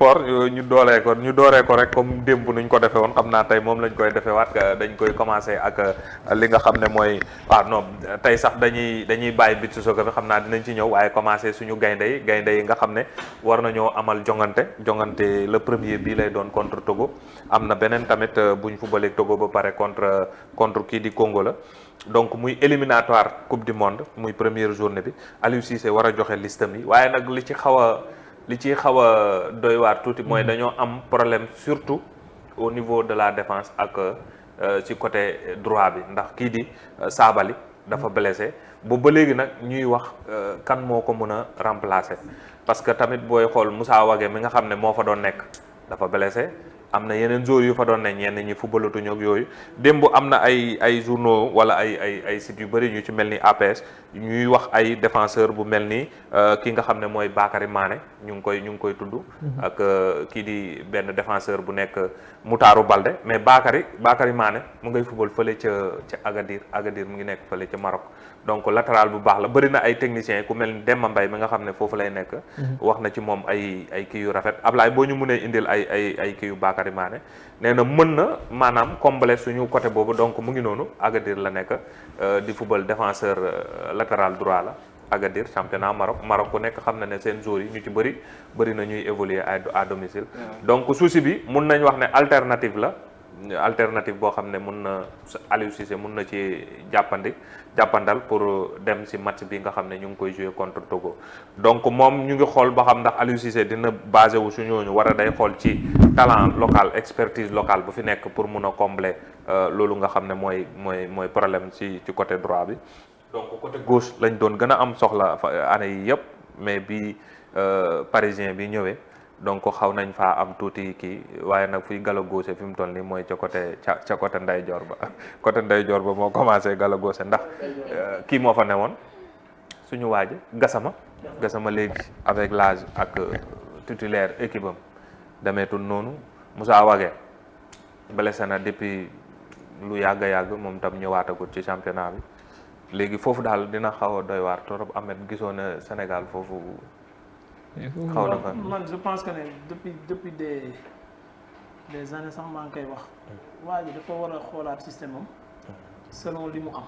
sport ñu dooree ko rek comme démb nuñ ko defee woon xam naa tey moom lañ koy defee waat dañ koy commencé ak li nga xam ne mooy non tey sax dañuy bàyyi beach soccer bi xam naa dinañ ci ñëw waaye commencé suñu gaynde yi nga xam ne war nañoo amal jongante le premier bii lay doon contre Togo am na beneen tamit buñ footballé Togo ba pare contre kii di Congo la donc muy éliminatoire coupe du monde muy première journée bi Aliou Cissé war a joxe listam yi waaye nag li ci xaw a doy waar tuuti mooy dañoo am problème surtout au niveau de la défense ak ci côté droit bi ndax kii di Sabaly dafa blessé ba léegi nag ñuy wax kan moo ko mën a remplacer parce que tamit booy xool Moussa Wagué mi nga xam ne moo fa doon nekk dafa blessé am na yeneen joueurs yu fa doon ne ñenn ñi footballatuñu ak yooyu démb am na ay journaux wala ay sites yu bëri ñu ci mel ni APS ñuy wax ay défenseur bu mel ni ki nga xam ne mooy Bakary Mané ñu ngi koy tudd ak kii di benn défenseur bu nekk Moutaaru Balde mais Bakary Mané mu ngay football fële ca Agadir mu ngi nekk fële ca Maroc donc latéral bu baax la bëri na ay techniciens ku mel ni Demba Mbaye mi nga xam ne foofu lay nekk wax na ci moom ay kii yu rafet Ablaye boo ñu mënee indil ay kii yu Bakary Mané nee na mën na maanaam combler suñu côté boobu donc mu ngi noonu Agadir la nekk di football défenseur latéral droit la Agadir championnat Maroc ku nekk xam na ne seen joueurs yi ñu ci bëri na ñuy évoluer à domicile donc souci bi mun nañ wax ne alternative boo xam ne mun na Aliou Cissé mun na ci jàppandal pour dem si match bi nga xam ne ñu ngi koy jouer contre Togo donc moom ñu ngi xool ba xam ndax Aliou Cissé dina basé wu su ñooñu war a day xool ci talent local expertise locale bu fi nekk pour mun a combler loolu nga xam ne mooy problème ci côté droit bi donc côté gauche lañ doon gën a am soxla année yi yëpp mais bi parisien bi ñëwee donc xaw nañ faa am tuuti kii waaye nag fuy gala góose fi mu toll nii mooy ca côté ndeyjoor ba moo commencé gala góose ndax kii moo fa newoon suñu waaji Gassama léegi avec l'âge ak titulaire équipe am demeetul noonu Moussa Wagué blessé na depuis lu yàgg moom tam ñëwaatagul ci championnat bi léegi foofu daal dina xaw a doy waar trop Ahmed gisoo na Sénégal foofu xaw na fa man je pense que ne depuis des années sax maa ngi koy wax waa ji dafa war a xoolaat système am selon li mu am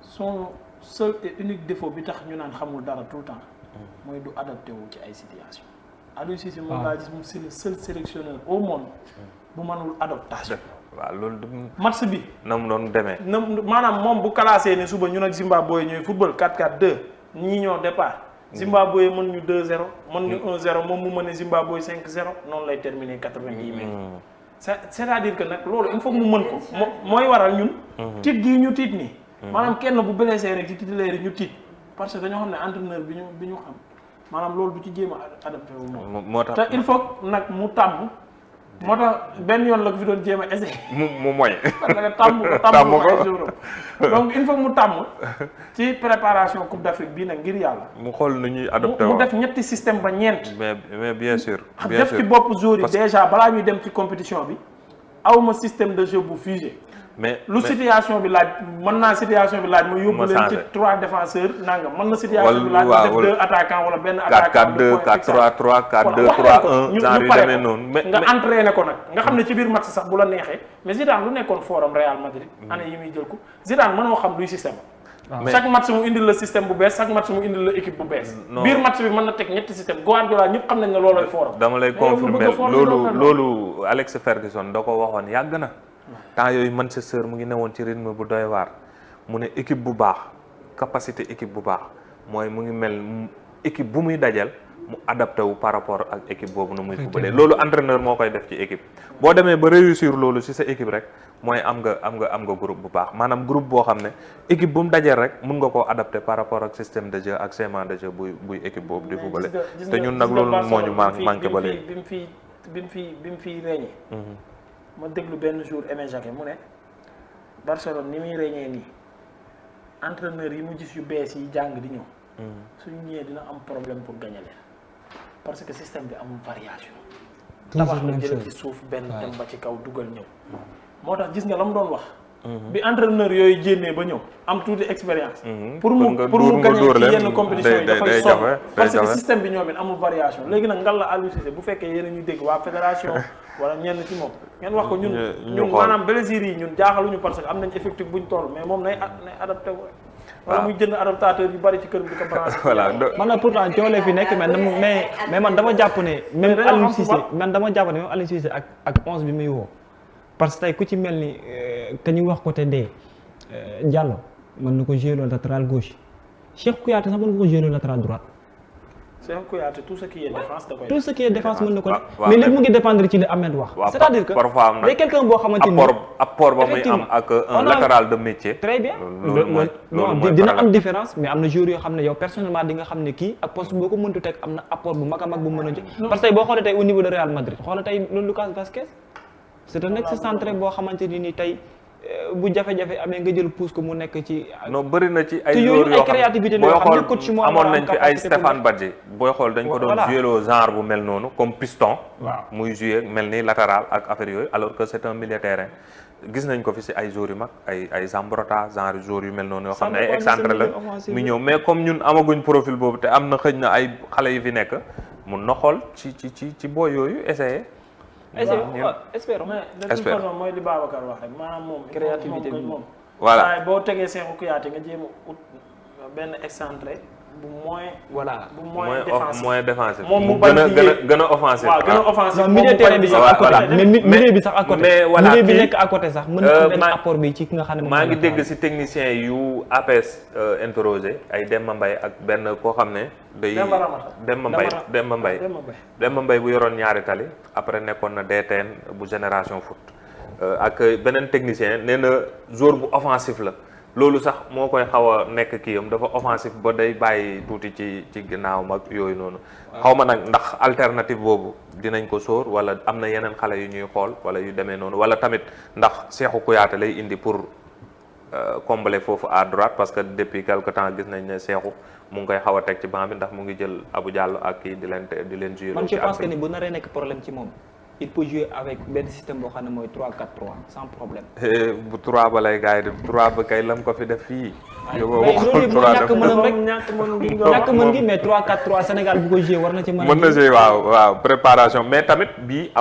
son seul et unique défaut bi tax ñu naan xamul dara tout le temps mooy du adapté wu ci ay situation Aliou Cissé moom laa gis mu c'est le seul sélectionneur au monde bu mënul adaptation waaw loolu match bi na mu doon demee maanaam moom bu classé ne suba ñun ak Zimbabwe ñooy football 4-4-2 ñii ñoo départ Zimbabwe mën ñu 2-0 mën ñu 1-0 moom mu mën a Zimbabwe 5-0 noonu lay terminer 90 minutes c'est-à-dire que nag loolu il faut mu mën ko mooy waral ñun tiit gii ñu tiit nii maanaam kenn bu blessé rek ci titulaire yi ñu tiit parce que dañoo xam ne entraîneur bi ñu xam maanaam loolu du ci jéem a adapté wu moom moo tax te il faut nag mu tàmm moo tax benn yoon la ko fi doon jéem a essayé mu moy parce que tàmm ko ay jour donc il faut mu tàmm ci préparation Coupe d'Afrique bii nag ngir yàlla mu xool nu ñuy adapté mu def ñetti système ba ñeent mais bien sûr def ci bopp joueur yi déjà balaa ñuy dem ci compétition bi awma système de jeu bu figé mais lu situation bi laaj mën naa situation bi laaj ma yóbbu leen ci 3 défenseurs nangam mën na situation bi laaj ma def 2 attaquants wala benn attaquant 4-4-2 4-3-3 4-2-3-1 genre yu demee noonu nga entraîné ko nag nga xam ne ci biir match sax bu la neexee mais Zidane lu nekkoon forum Real Madrid année yi muy jël ko Zidane mënoo xam luy système chaque match mu indil la système bu bees chaque match mu indil la équipe bu bees biir match bi mën na teg ñetti système Guardiola ñëpp xam nañ ne loolooy forum dama lay confirmer loolu Alex Ferguson da ko waxoon yàgg na temps yooyu Manchester mu ngi newoon ci rythme bu doy waar mu ne équipe bu baax capacité équipe bu baax mooy mu ngi mel équipe bu muy dajal mu adapté wu par rapport ak équipe boobu nu muy footballé loolu entraîneur moo koy def ci équipe boo demee ba réussir loolu ci sa équipe rek mooy am nga groupe bu baax maanaam groupe boo xam ne équipe bu mu dajal rek mun nga koo adapté par rapport ak système de jeu ak schéma de jeu buy équipe boobu di footballé te ñun nag loolu moo ñu manqué ba léegi bi mu fi régné ma déglu benn jour Aimé Jacquet mu ne Barcelone ni muy régné nii entraîneur yi mu gis yu bees yi jàng di ñëw suñu ñëwee dina am problème pour gagner leen parce que système bi amul variation tabax la jël ci suuf benn dem ba ci kaw dugal ñëw moo tax gis nga la mu doon wax bi entraîneur yooyu jénnee ba ñëw am tuuti expérience. pour mu gagner ci yenn compétition yi dafay sonn parce que système bi ñoom it amul variation léegi nag ngal la Aliou Cissé bu fekkee yéen a ñuy dégg waa fédération wala ñenn ci moom ngeen wax ko ñun maanaam blessures yi ñun jaaxaluñu parce que am nañ effectif buñ toll mais moom nay adapté wu rek. wala muy jënd adaptateur yu bari ci kër bi di ko branché. voilà man nag pourtant coolee fi nekk mais man dama jàpp ne. même Aliou Cissé man dama jàpp ne même Aliou Cissé ak 11 bi muy woo. parce que tey ku ci mel ni que ñu wax côté D Diallo mën na ko jouer latéral gauche Cheikh Kouyaté sax mën na ko jouer latéral droite. Cheikh Kouyaté tout ce qui est défense da koy. tout ce qui est défense mën na ko def mais lépp mu ngi dépendre ci li Ahmed wax. c'est-à-dire que day quelqu'un boo xamante ni apport ba muy am ak un latéral de métier. très bien loolu dina am différence mais am na joueurs yoo xam ne yow personnellement di nga xam ne kii ak poste boo ko mëntu teg am na apport bu mag a mag bu mën a jël. parce que tey boo xoolee tey au niveau de Real Madrid xoolee tey loolu Lucas Vazquez c'est un ex-centre boo xamante ni tey bu jafe-jafe amee nga jël pousse ko mu nekk ci. non bëri na ci ay joueurs yoo xam booy xool amoon nañ fi ay Stéphane Badji booy xool dañ ko doon jouer genre bu mel noonu comme piston. muy jouer mel ni latéral ak affaire yooyu alors que c'est un milieu terrain. gis nañ ko fi si ay joueurs yu mag ay Zambrotta genre joueurs yu mel noonu yoo xam ne ay excentré la mu ñëw mais comme ñun amaguñ profil boobu te am na xëj na ay xale yu fi nekk mun na xool ci booy yooyu essayer. espérons mais de toute façon mooy li Babacar wax rek maanaam moom créativité bi moom voilà waaye boo tegee Cheikhou Kouyaté nga jéem a ut benn excentré bu moins moins défensif moom mu gën a offensif waaw gën a offensif milieu terrain bi sax à côté mais milieu bi sax à côté mais voilà milieu bi nekk à côté sax mën na benn apport bi ci ki nga xam ne maa ngi dégg si technicien yu APS interrogé ay Demba Mbaye ak benn koo xam ne day Demba Mbaye bu yoroon ñaari tali après nekkoon na DTN bu Génération Foot ak beneen technicien nee na joueur bu offensif la loolu sax moo koy xaw a nekk kii yam dafa offensif ba day bàyyi tuuti ci ginnaawam ak yooyu noonu xaw ma nag ndax alternative boobu dinañ ko sóor wala am na yeneen xale yu ñuy xool wala yu demee noonu wala tamit ndax Cheikhou Kouyaté lay indi pour combler foofu à droite parce que depuis quelque temps gis nañ ne Cheikhou mu ngi koy xaw a teg ci banc bi ndax mu ngi jël Abou Diallo ak kii di leen jouer. man je pense que ni bu naree nekk problème ci moom il peut jouer avec benn système boo xam ne mooy 3-4-3 sans problème. bu 3 ba lay gars yi def 3 ba kay lam ko fi def fii. loolu ñàkk mënam rek ñàkk mën gi mais 3-4-3 Sénégal bu ko jouer war na ci mën na jouer waaw préparation mais tamit bii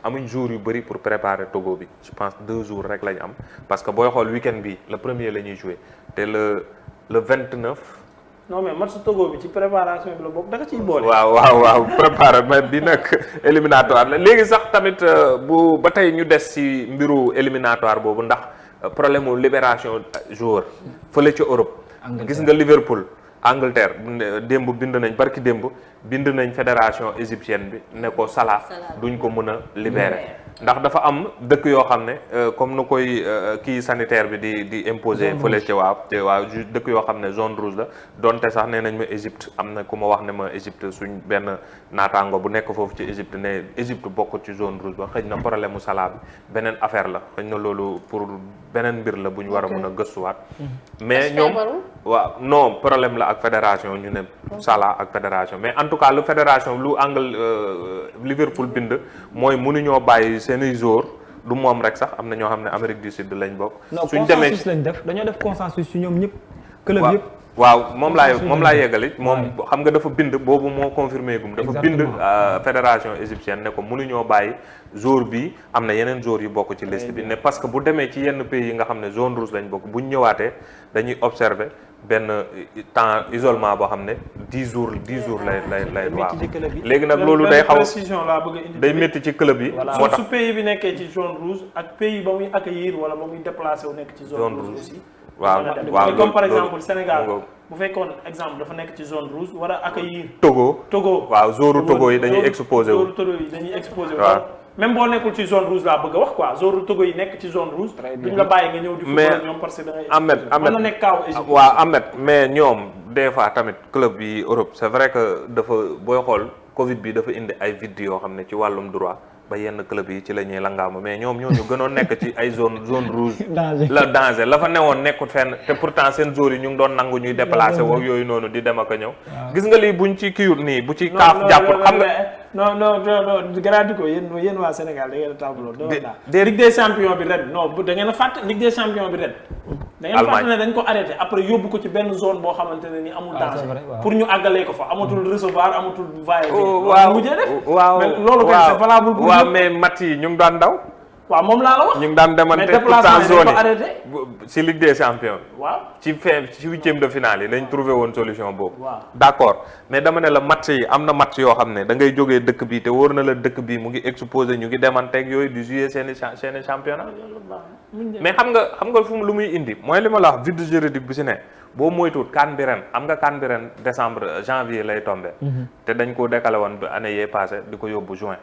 amuñ jour yu bëri pour préparer Togo bi je pense 2 jours rek lañ am parce que booy xool week-end bi le premier la ñuy jouer te le 29. non mais match Togo bi ci préparation bi la bokk da nga ciy boole. waaw préparer mais bi nag éliminatoire la léegi sax tamit bu ba tey ñu des ci mbiru éliminatoire boobu ndax problème mu libération joueur fële ci Europe. gis nga Liverpool Angleterre démb bind nañ fédération égyptienne bi ne ko Salah duñ ko mën a libérer. ndax dafa am dëkk yoo xam ne comme nu koy kii sanitaire bi di imposer fële ci waaw dëkk yoo xam ne zone rouge la donte sax nee nañ ma Égypte am na ku ma wax ne ma Égypte suñ benn naataango bu nekk foofu ci Égypte ne Égypte bokk ci zone rouge ba xëy na problème mu Salah bi beneen affaire la xëy na loolu pour beneen mbir la bu ñu war a mën a gëstuwaat mais ñoom waaw non problème la ak fédération ñu ne Salah ak fédération mais en tout cas lu fédération lu Liverpool bind mooy mënuñoo bàyyi seeni jour du moom rek sax am na ñoo xam ne Amérique du Sud lañ bokk. suñ demee consensus lañ def dañoo def consensus ci ñoom ñëpp. club yëpp waaw moom laay yeggali moom xam nga dafa bind boobu moo confirmé gum dafa bind fédération égyptienne ne ko mënuñoo bàyyi jour bi am na yeneen jour yu bokk ci liste bi ne parce que bu demee ci yenn pays yi nga xam ne zone rouge lañ bokk buñ ñëwaatee dañuy observer benn temps isolement boo xam ne 10 jours lay waaw léegi nag loolu day xaw précision laa bëgg a indi day métti ci club yi moo tax su pays bi nekkee ci zone rouge ak pays ba muy accueillir wala ba muy déplacé wu nekk ci zone rouge aussi waaw comme par exemple Sénégal bu fekkoon exemple dafa nekk ci zone rouge war a accueillir Togo waaw jouru Togo yi dañuy exposé wu waaw même boo nekkul ci zone rouge laa bëgg a wax quoi zone Togo yi nekk ci zone rouge duñ la bàyyi nga ñëw di football ñoom parce que da ngay mën na nekk kaaw Égypte waaw Ahmed mais ñoom des fois tamit club yi Europe c'est vrai que dafa booy xool Covid bi dafa indi ay vide yoo xam ne ci wàllum droit ba yenn club yi ci la ñuy langaama mais ñoom ñooñu gënoon nekk ci ay zone rouge la danger la fa newoon nekkut fenn te pourtant seen joueurs yi ñu ngi doon nangu ñuy déplacé woog yooyu noonu di dem ak a ñëw gis nga lii buñ ci kiiwut nii bu ci kaaf jàpput xam nga non grandi ko yéen waa Sénégal da ngeen a tableau. de Ligue des champions bi ren non da ngeen a fàtte Ligue des champions bi ren. da ngeen fàtte ne dañ ko arrêté après yóbbu ko ci benn zone boo xamante ne ni amul danger. pour ñu àggalee ko fa amatul recevoir amatul vaillé. waaw mujjee def. waaw mais loolu kay c'est valable pour waaw mais match yi ñu ngi daan daw. waaw moom laa la wax. ñu ngi daan demante déplacement yi dañ ko arrêté ci Ligue des champions. waaw ci huitième de finale yi lañ trouvé woon solution boobu. waaw d'accord mais dama ne la match yi am na match yoo xam ne da ngay jógee dëkk bi te wóor na la dëkk bi mu ngi exposé ñu ngi demanteeg yooyu di jouer seeni championnat. mais xam nga fu lu muy indi mooy li ma la wax vide juridique bi si ne boo moytuwut CAN bi ren am nga CAN bi ren décembre janvier lay tombé. te dañ ko décalé woon ba année yee passé di ko yóbbu juin.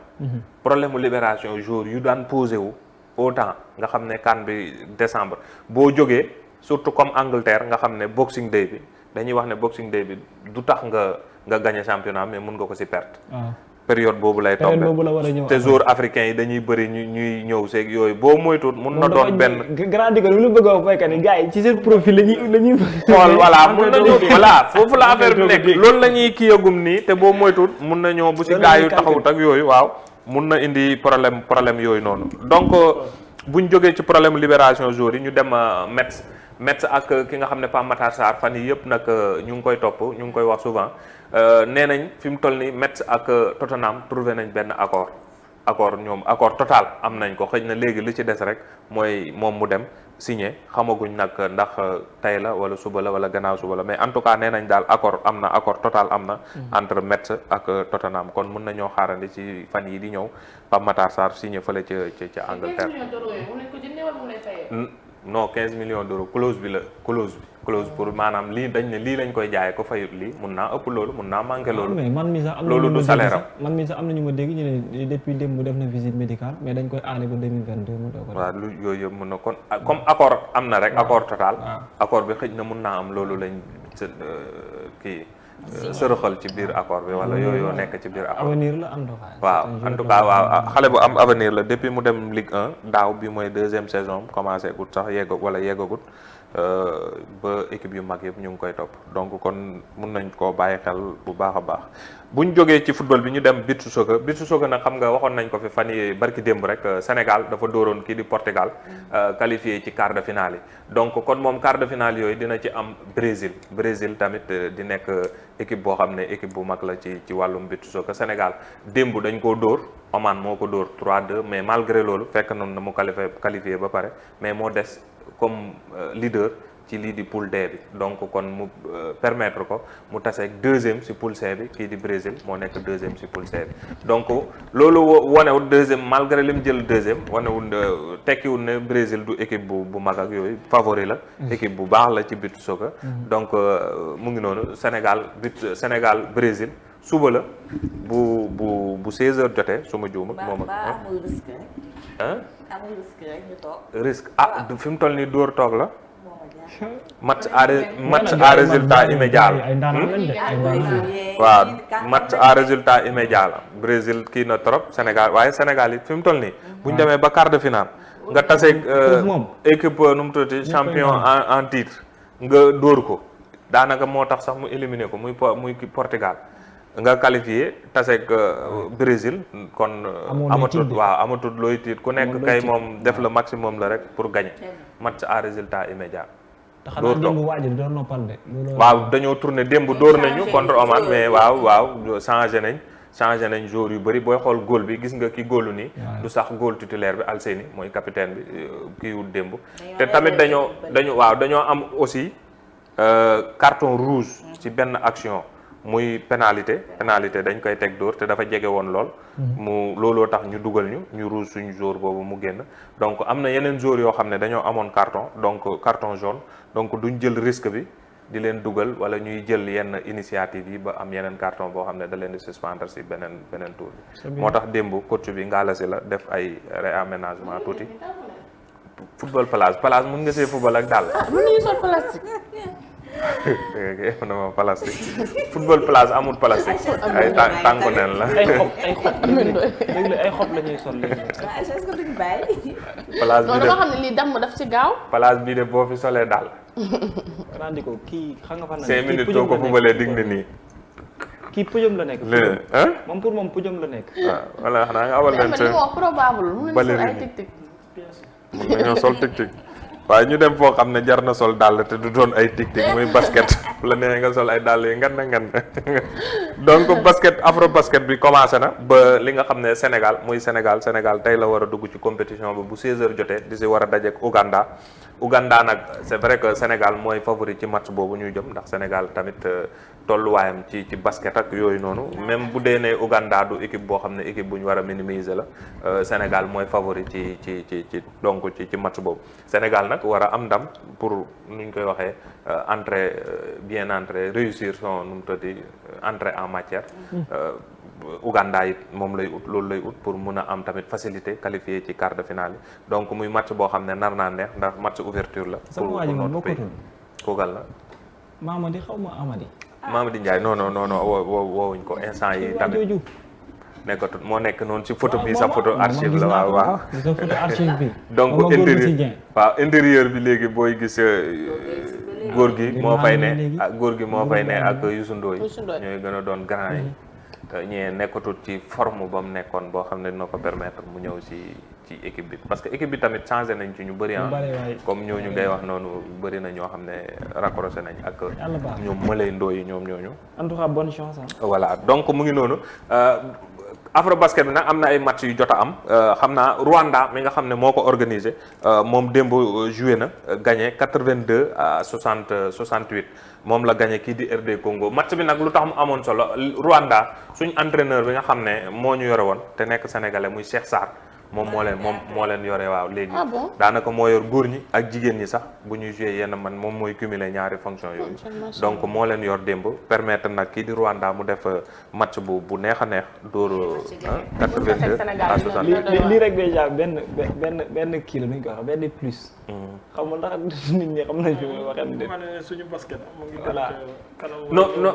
problème mu libération jour yu daan posé wu autant nga xam ne CAN bi décembre boo jógee surtout comme Angleterre nga xam ne Boxing Day bi dañuy wax ne Boxing Day bi du tax nga gagné championnat mais mun nga ko si perte. période boobu lay tombé te joueurs africains yi dañuy bëri ñuy ñëw seeg yooyu boo moytuwut mun na doon benn. grand digal lu bëgg a wax baykat yi gars yi ci seen profil lañuy xool voilà mun nañoo voilà foofu la affaire bi nekk loolu la ñuy kiyagum nii te boo moytuwut mun na ñëw bu si gars yu taxawut ak yooyu waaw mun na indi problème yooyu noonu donc buñ jógee ci problème libération joueurs yi ñu dem Metz ak ki nga xam ne Pape Matar Sarr fan yi yëpp nag ñu ngi koy topp ñu ngi koy wax souvent nee nañ fi mu toll ni Metz ak Tottenham trouvé nañ benn accord ñoom accord total am nañ ko xëy na léegi li ci des rek mooy moom mu dem signé xamaguñ nag ndax tey la wala suba la wala gannaaw suba la mais en tout cas nee nañ daal accord total am na entre Metz ak Tottenham kon mën nañoo xaarandi ci fan yi di ñëw Pape Matar Sarr signé fële ca Angleterre. non 15 millions d'euros clause bi pour maanaam lii dañ ne lii lañ koy jaayee ko fayut lii mun naa ëpp loolu mun naa manqué loolu. mais man mi sax am loolu du salaire am man mi sax am na ñu ma dégg ñu ne depuis démb mu def na visite médicale mais dañ koy aale ba 2022 mu doog ko. waaw lu yooyu yëpp mun na kon comme accord am na rek. accord total. accord bi xëj na mun naa am loolu lañ kii. sërëxal ci biir accord bi wala yooyu nekk ci biir accord. avenir la en tout cas. waaw en tout cas waaw xale bu am avenir la depuis mu dem Ligue 1 daaw bi mooy deuxième saison commencé gut sax yeggagut ba équipe yu mag yëpp ñu ngi koy topp donc kon mun nañ koo bàyyi xel bu baax a baax buñ jógee ci football bi ñu dem beach soccer nag xam nga waxoon nañ ko fi fan yi barki démb rek Sénégal dafa dóoroon kii di Portugal qualifié ci quart de finale yi donc kon moom quart de finale yooyu dina ci am Brésil tamit di nekk équipe boo xam ne équipe bu mag la ci wàllum beach soccer Sénégal démb dañ koo dóor Oman moo ko dóor 3-2 mais malgré loolu fekk noonu na mu qualifié ba pare mais moo des comme leader ci lii di poule D bi donc kon mu permettre ko mu taseeg deuxième si poule C bi kii di Brésil moo nekk deuxième si poule C bi donc loolu wanewul deuxième malgré li mu jël deuxième wanewul tekkiwul ne Brésil du équipe bu mag ak yooyu favori la équipe bu baax la ci beach soccer donc mu ngi noonu Sénégal Brésil suba la bu 16h jotee su ma juumut moom risque fi mu toll nii dóor toog la match à résultat immédiat la waaw match à résultat immédiat la Brésil kii na trop Sénégal waaye Sénégal yi fi mu toll nii bu ñu demee ba quart de finale nga taseeg équipe nu mu tuddati champion en titre nga dóor ko daanaka moo tax sax mu éliminé ko muy Portugal nga qualifié taseeg Brésil kon amatul looy tiit ku nekk kay moom def le maximum la rek pour gagner match à résultat immédiat dóor toog waaw dañoo tourné démb dóor nañu contre Oman mais waaw changé nañ joueurs yu bëri booy xool góol bi gis nga ki góolu nii du sax góol titulaire bi Alseni mooy capitaine bi kii wut démb te tamit dañoo am aussi carton rouge ci benn action muy pénalité dañ koy teg dóor te dafa jege woon lool looloo tax ñu dugal ñu rouge suñu joueur boobu mu génn donc am na yeneen joueurs yoo xam ne dañoo amoon carton jaune donc duñ jël risque bi di leen dugal wala ñuy jël yenn initiative yi ba am yeneen carton boo xam ne da leen di suspendre si beneen tour bi moo tax démb coach bi ngaalasi la def ay réaménagement tuuti football place mun nga see football ak daal économie plastique football place amul plastique ay tànku neen la ay xob la ñuy sol léegi est-ce que duñ bàyyi place bi de xam ne lii damm daf ci gaaw place bi de boo fi solee daal randi ko kii xam nga fan 5 minutes soo ko fubalee dig na nii kii podium la nekk. moom pour moom podium la nekk. waaw voilà xanaa nga abal leen li ma wax probable mun nañu sol ay ballerine tic-tic. mun nañoo sol tic-tic waaye ñu dem foo xam ne jar na sol dàll te du doon ay tic-tic muy basket la nee nga sol ay dàll yi ngan donc basket afro basket bi commencé na ba li nga xam ne Sénégal tey la war a dugg ci compétition bi bu 16h jotee di si war a dajeek Ouganda nag c'est vrai que Sénégal mooy favori ci match boobu ñuy jëm ndax Sénégal tamit tolluwaayam ci basket ak yooyu noonu même bu dee ne Ouganda du équipe boo xam ne équipe bu ñu war a minimiser la Sénégal mooy favori ci donc ci match boobu Sénégal nag war a am ndam pour nu ñu koy waxee bien entrée réussir son nu mu tëddi entrée en matière Ouganda it moom lay ut loolu lay ut pour mun a am tamit facilité qualifié ci quart de finale yi donc muy match boo xam ne nar naa neex ndax match ouverture la pour notre pays koogal la Mamadi xaw ma Amady Mamadi Ndiaye non woowuñ ko instant yi tamit nekkatut moo nekk noonu ci photo bi sa photo archive la waaw sa photo archive bi donc intérieur bi léegi booy gis góor gi moo fay ne ak Youssou Ndoye ñooy gën a doon grand yi ñee nekkatut ci forme ba mu nekkoon boo xam ne dina ko permettre mu ñëw ci équipe bi parce que équipe bi tamit changé nañ ci ñu bëri comme ñooñu ngay wax noonu bëri na ñoo xam ne raccroché nañ ak ñoom mëlay ndooyi ñoom ñooñu en tout cas bonne chance voilà donc mu ngi noonu afro basket bi nag am na ay match yu jot a am xam naa Rwanda mi nga xam ne moo ko organisé moom démb joué na gagné 82 à 68 moom la gagné kii di RD Congo match bi nag lu tax mu amoon solo Rwanda suñ entraîneur bi nga xam ne moo ñu yore woon te nekk sénégalais muy Cheikh Sarr moom moo leen yore waaw léegi daanaka moo yor góor ñi ak jigéen ñi sax bu ñuy joué yenn man moom mooy cumuler ñaari fonction yooyu donc moo leen yor démb permettre nag kii di Rwanda mu def match bu neex a neex dóor 82 à 60 lii rek déjà benn kii la nuñ ko wax benn plus xam nga ndax nit ñi xam nañ fi muy waxee suñu basket mu ngi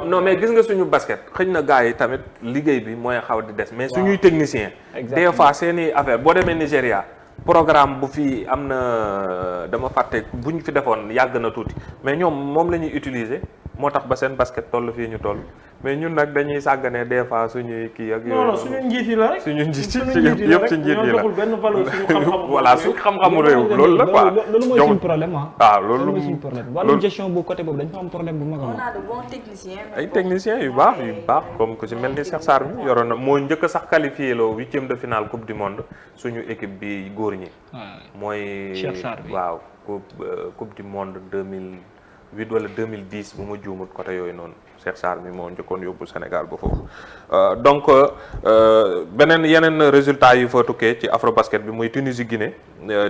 non mais gis nga suñu basket xëy na gars yi tamit liggéey bi mooy xaw di des mais suñuy technicien des fois seeni affaire boo demee Nigéria programme bu fi am na dama fàtte bu ñu fi defoon yàgg na tuuti mais ñoom moom la ñuy utiliser moo tax ba seen basket toll fii ñu toll mais ñun nag dañuy sàgganee des fois suñuy kii ak yooyu. non suñu njiit yi la rek. suñu njiit yi yëpp ci njiit yi la benn valeur suñu xam-xamu. voilà suñu xam-xamu réew loolu la quoi. loolu mooy suñu problème waaw loolu mooy suñu problème wàllum gestion bu côté boobu dañ fa am problème bu mag a mag. on a de bons techniciens. ay techniciens yu baax comme ku ci mel ni Cheikh Sarr mi yoroon na moo njëkk a sax qualifié loo 8e de finale coupe du monde suñu équipe bi góor ñi. mooy Cheikh Sarr bi waaw coupe du monde 2008 wala 2010 bu ma juumut côté yooyu noonu Cheikh Sarr mi moo njëkkoon yóbbu Sénégal ba foofu donc yeneen résultat yi fa tukkee ci Afrobasket bi muy Tunisie Guinée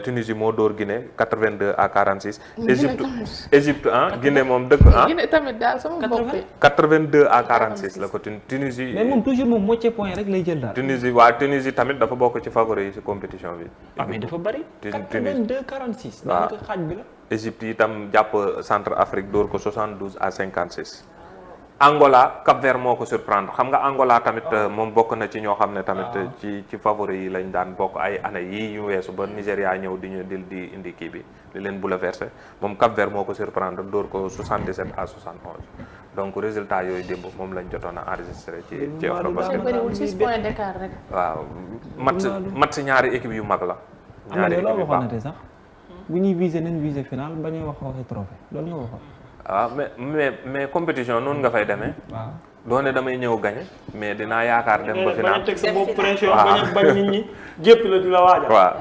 Tunisie moo dóor Guinée 82 à 46. Égypte Guinée moom dëkk Guinée tamit daal sama bopp 82 à 46 la ko Tunisie. mais moom toujours moom moitié point rek lay jël daal. Tunisie tamit dafa bokk ci favori yi ci compétition bi. mais dafa bari. 82 46. waaw daanaka xaaj bi la. Égypte itam jàpp Centre Afrique dóor ko 72 à 56. Angola Cap-Vert moo ko surprendre xam nga Angola tamit moom bokk na ci ñoo xam ne tamit ci favori yi lañ daan bokk ay année yii ñu weesu ba Nigéria ñëw di indi kii bi di leen bouleversé moom Cap-Vert moo ko surprendre dóor ko 77 à 71 donc résultat yooyu démb moom lañ jotoon a enregistré ci Afrobasket. bëriwul 6 points d'écart rek. waaw match ñaari équipe yu mag la. ñaari équipe yu baax sax bu ñuy viser nañ viser final ba ñuy waxi trophée loolu nga waxoon. waaw mais compétition noonu nga fay demee. waaw doone damay ñëw gagné mais dinaa yaakaar dem ba final. teg sa bopp pression bañ nit ñi jéppi la di la waajal. waaw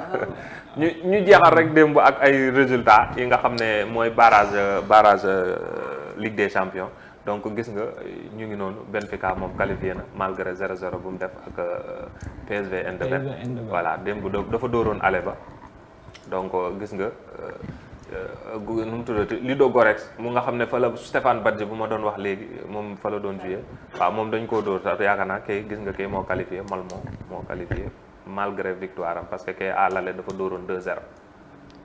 ñu jeexal rek démb ak ay résultats yi nga xam ne mooy barrage Ligue des Champions donc gis nga ñu ngi noonu Benfica moom qualifié na malgré 0-0 bu mu def ak PSV Eindhoven. voilà démb dafa dóoroon ale ba donc gis nga. nu mu tuddati Ludogorets mu nga xam ne fa la Stéphane Badji bu ma doon wax léegi moom fa la doon joué waaw moom dañ koo dóor sax yaakaar naa kay gis nga kay moo qualifié Malmo moo qualifié malgré victoire am parce que kay à l'aller dafa dóoroon 2-0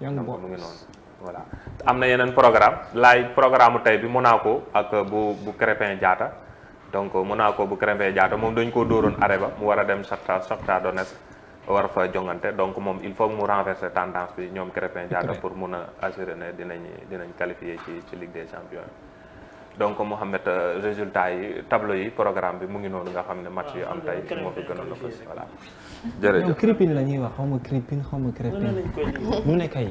donc mu ngi noonu voilà am na yeneen programme tey bi Monaco ak bu Crépin Diatta donc Monaco bu Crépin Diatta moom dañ koo dóoroon Areba mu war a dem Shakhtar Donetsk war fa jongante donc moom il faut mu renverser tendance bi ñoom Crépin Diatta pour mun a assurer ne dinañ qualifier ci Ligue des Champions donc Mohamed résultat yi tableau yi programme bi mu ngi noonu nga xam ne match yu am tey moo fi gënoon a fës voilà. ñoom jërëjëf crépine la ñuy wax xaw ma crépine xaw ma crépine. mën nañ koy lire. mu ne kay.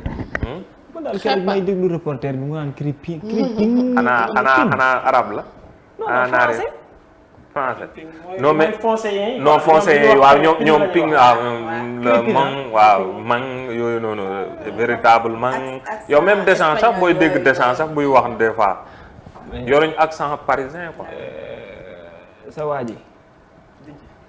man daal keroog may déglu reporter bi mu naan crépine. xanaa arabe la. non xanaa naare français. français. Mooy- non mais mooy foncéen yi. non foncé ñoom waaw ñu wax ñoom lañu ping wax. waaw le mang waaw mang yooyu noonu véritable mang Accent yow même Deschamps sax booy dégg espagnol Deschamps sax buy wax des fois yoruñ accent parisien quoi. sa waa ji.